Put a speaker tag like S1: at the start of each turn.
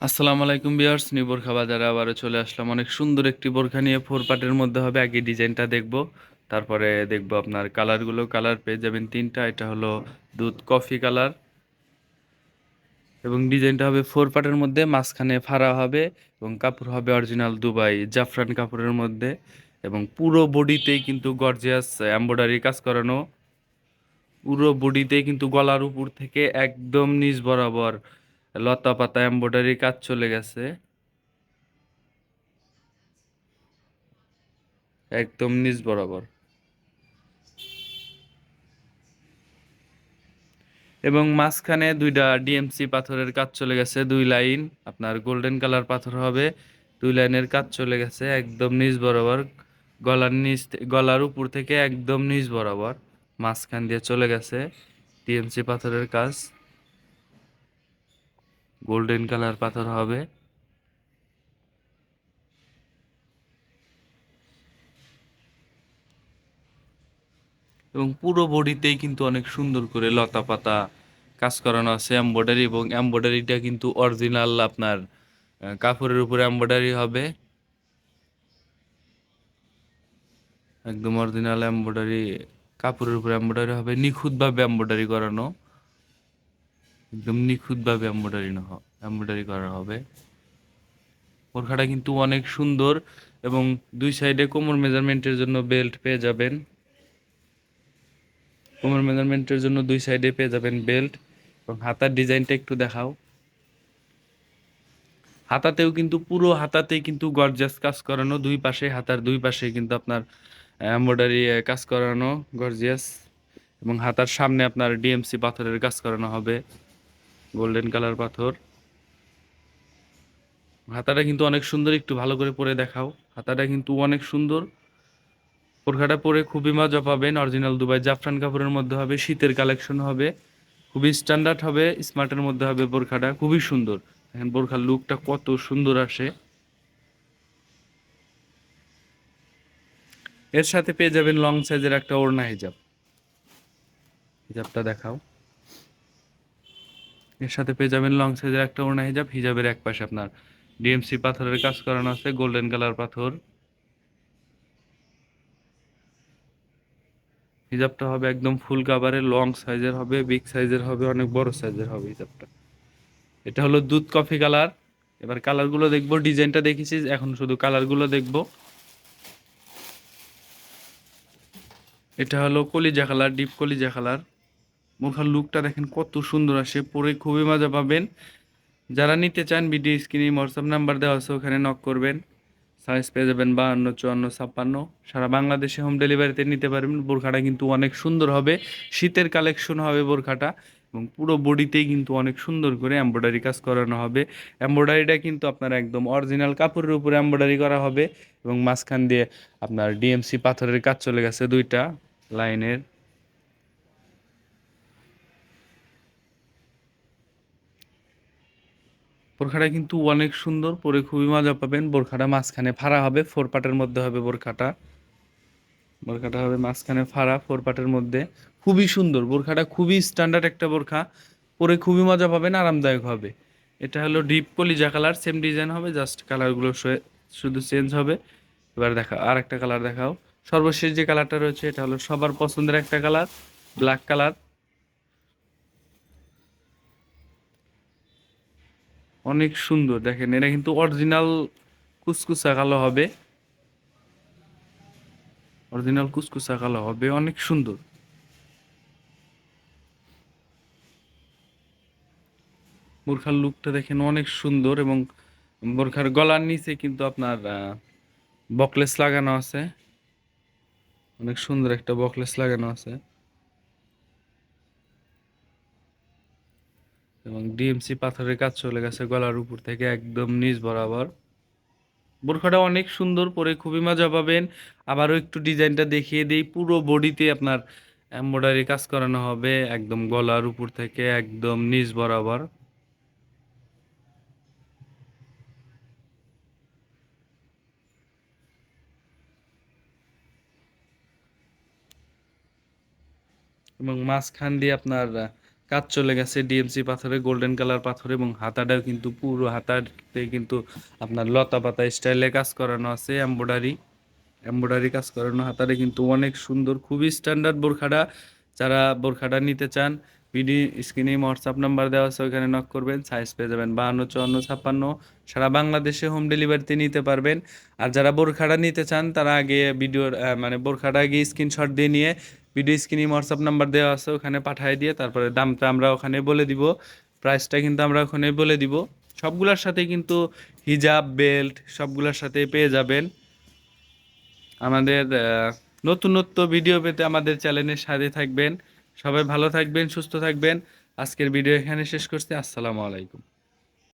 S1: আসসালামু আলাইকুম viewers, new বোরখা বাজারে আবারও চলে আসলাম। অনেক সুন্দর একটি বোরখা নিয়ে, ফোর পার্টের মধ্যে হবে। আগে ডিজাইনটা দেখব, তারপরে দেখব আপনার কালারগুলো। কালার পেয়ে যাবেন তিনটা। এটা হলো দুধ কফি কালার, এবং ডিজাইনটা হবে ফোর পার্টের মধ্যে, মাঝখানে ফাড়া হবে, এবং কাপড় হবে অরিজিনাল দুবাই জাফরান কাপড়ের মধ্যে, এবং পুরো বডিতেই কিন্তু গর্জিয়াস এমব্রয়ডারি কাজ করানো। পুরো বডিতেই কিন্তু গলার উপর থেকে একদম নিচ বরাবর লতা পাতা এমব্রয়ডারি কাজ চলে গেছে, একদম নিচ বরাবর। এবং মাঝখানে দুইটা ডিএমসি পাথরের কাজ চলে গেছে, দুই লাইন আপনার গোল্ডেন কালার পাথর হবে। দুই লাইনের কাজ চলে গেছে একদম নিচ বরাবর, গলার উপর থেকে একদম নিচ বরাবর মাঝখান দিয়ে চলে গেছে ডিএমসি পাথরের কাজ। গোল্ডেন কালার পাথর হবে। এবং পুরো বডিতেই কিন্তু অনেক সুন্দর করে লতা পাতা কাজ করানো আছে এমব্রয়ডারি, এবং এমব্রয়ডারিটা কিন্তু অরিজিনাল আপনার কাপড়ের উপরে এমব্রয়ডারি হবে। একদম অরিজিনাল এমব্রয়ডারি, কাপড়ের উপর এমব্রয়ডারি হবে, নিখুঁতভাবে এমব্রয়ডারি করানো। একদম নিখুঁতভাবে এমব্রয়ডারি করা হবে। বোরখাটা কিন্তু অনেক সুন্দর, এবং দুই সাইডে কোমর মেজারমেন্টের জন্য বেল্ট পেয়ে যাবেন। কোমর মেজারমেন্টের জন্য দুই সাইডে পেয়ে যাবেন বেল্ট। এবং হাতার ডিজাইনটা একটু দেখাও। হাতাতেও কিন্তু পুরো হাতাতেই কিন্তু গর্জাস কাজ করানো, দুই পাশে, হাতার দুই পাশে কিন্তু আপনার এমব্রয়ডারি কাজ করানো, গর্জিয়াস। এবং হাতার সামনে আপনার ডিএমসি পাথরের কাজ করানো হবে, গোল্ডেন কালার পাথর। হাতাটা কিন্তু অনেক সুন্দর, একটু ভালো করে পরে দেখাও। হাতাটা কিন্তু অনেক সুন্দর। বোরখাটা পরে খুবই মজা পাবেন। অরিজিনাল দুবাই জাফরান কাপড়ের মধ্যে হবে, শীতের কালেকশন হবে, খুবই স্ট্যান্ডার্ড হবে, স্মার্টের মধ্যে হবে। বোরখাটা খুবই সুন্দর। দেখেন বোরখার লুকটা কত সুন্দর আসে। এর সাথে পেয়ে যাবেন লং সাইজের একটা ওড়না হিজাব। হিজাবটা দেখাও। এর সাথে পেয়ে যাবেন লং সাইজের একটা ওড়না হিজাব। হিজাবের এক পাশে আপনার ডিএমসি পাথরের কাজ করানো আছে, গোল্ডেন কালার পাথর। হিজাবটা হবে একদম ফুল কাভারের, লং সাইজের হবে, বিগ সাইজের হবে, অনেক বড় সাইজের হবে হিজাবটা। এটা হলো দুধ কফি কালার। এবার কালারগুলো দেখবো, ডিজাইনটা দেখেছি, এখন শুধু কালারগুলো দেখবো। এটা হলো কলিজা কালার, ডিপ কলিজা কালার। মুখার লুকটা দেখেন কত সুন্দর আসে, পরে খুবই মজা পাবেন। যারা নিতে চান ভিডিও স্ক্রিনে হোয়াটসঅ্যাপ নাম্বার দেওয়া আছে, ওখানে নক করবেন। সাইজ পেয়ে যাবেন 52, 54, 56। সারা বাংলাদেশে হোম ডেলিভারিতে নিতে পারবেন। বোরখাটা কিন্তু অনেক সুন্দর হবে, শীতের কালেকশন হবে বোরখাটা। এবং পুরো বডিতেই কিন্তু অনেক সুন্দর করে এমব্রয়ডারি কাজ করানো হবে। এমব্রয়ডারিটা কিন্তু আপনার একদম অরিজিনাল কাপড়ের উপরে এমব্রয়ডারি করা হবে। এবং মাঝখান দিয়ে আপনার ডিএমসি পাথরের কাজ চলে গেছে দুইটা লাইনের। বোরখাটা কিন্তু অনেক সুন্দর, পরে খুবই মজা পাবেন। বোরখাটা মাঝখানে ফাড়া হবে, ফোর পার্টের মধ্যে হবে বোরখাটা। বোরখাটা হবে মাঝখানে ফাড়া, ফোর পার্টের মধ্যে। খুবই সুন্দর বোরখাটা, খুবই স্ট্যান্ডার্ড একটা বোরখা। পরে খুবই মজা পাবেন, আরামদায়ক হবে। এটা হলো ডিপ কলিজা কালার, সেম ডিজাইন হবে, জাস্ট কালারগুলো শুধু চেঞ্জ হবে। এবার দেখা আর একটা কালার দেখাও। সর্বশেষ যে কালারটা রয়েছে, এটা হলো সবার পছন্দের একটা কালার, ব্ল্যাক কালার। অনেক সুন্দর, দেখেন এটা কিন্তু অরিজিনাল কুসকুসা কালো হবে। অরিজিনাল কুসকুসা কালো হবে, অনেক সুন্দর। বোরখার লুকটা দেখেন অনেক সুন্দর। এবং বোরখার গলার নিচে কিন্তু আপনার বকলেস লাগানো আছে, অনেক সুন্দর একটা বকলেস লাগানো আছে। এবং ডিএমসি পাথরের কাজ চলে গেছে গলার উপর থেকে একদম নিচ বরাবর। বোরখাটা অনেক সুন্দর, পরে খুবই মজা পাবেন। আবারও একটু ডিজাইনটা দেখিয়ে দিই। পুরো বডিতে আপনার এমব্রয়ডারি কাজ করানো হবে, একদম গলার উপর থেকে একদম নিচ বরাবর। এবং মাঝখান দিয়ে আপনার কাজ চলে গেছে ডিএমসি পাথরে, গোল্ডেন কালার পাথর, এবং হাতাটাও কিন্তু পুরো হাতাতে কিন্তু আপনার লতা পাতা স্টাইলে কাজ করানো আছে, এমব্রয়ডারি কাজ করানো হাতারে কিন্তু অনেক সুন্দর, খুবই স্ট্যান্ডার্ড বোরখাটা। যারা বোরখাটা নিতে চান ভিডিও স্ক্রিনে হোয়াটসঅ্যাপ নাম্বার দেওয়া আছে, ওইখানে নক করবেন, সাইজ পেয়ে যাবেন 52, 54, 56, সারা বাংলাদেশে হোম ডেলিভারিতে নিতে পারবেন। আর যারা বোরখাটা নিতে চান তারা আগে ভিডিওর মানে বোরখাটা আগে স্ক্রিনশট দিয়ে নিয়ে ভিডিও স্ক্রিনে হোয়াটসঅ্যাপ নাম্বার দেওয়া আছে ওখানে পাঠিয়ে দিয়ে তারপরে দামটা আমরা ওখানে বলে দিব, প্রাইসটা কিন্তু আমরা ওখানে বলে দিব। সবগুলোর সাথে কিন্তু হিজাব বেল্ট সবগুলোর সাথে পেয়ে যাবেন। আমাদের নতুনত্ব ভিডিও পেতে আমাদের চ্যানেলের সাথে থাকবেন। সবাই ভালো থাকবেন, সুস্থ থাকবেন। আজকের ভিডিও এখানে শেষ করছি। আসসালামু আলাইকুম।